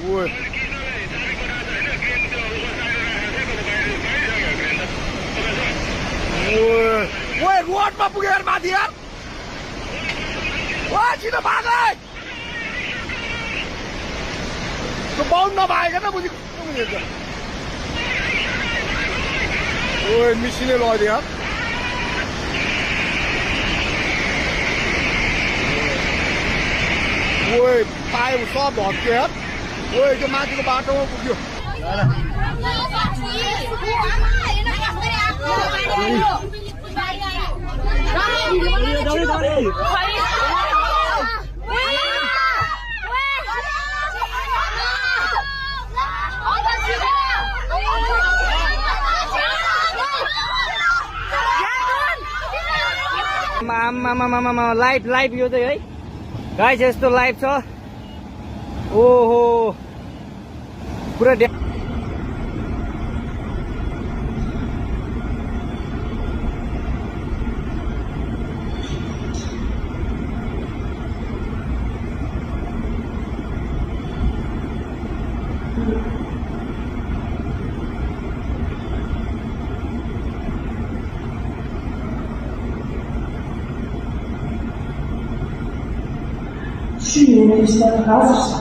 ओए ओए रोडमा पुगेर माथि यार ओ छिटो भाग है त्यो बाउन्ड नभएको त बुझी ओए मिसिने लग्यो यार ओए पाए सब भत्क्यो यार ओए त्यो माथिको बाटोमा पुग्यो लाइभ लाइभ यो चाहिँ है गाइस यस्तो लाइभ छ ओहो पुरा Sim, ele está na casa.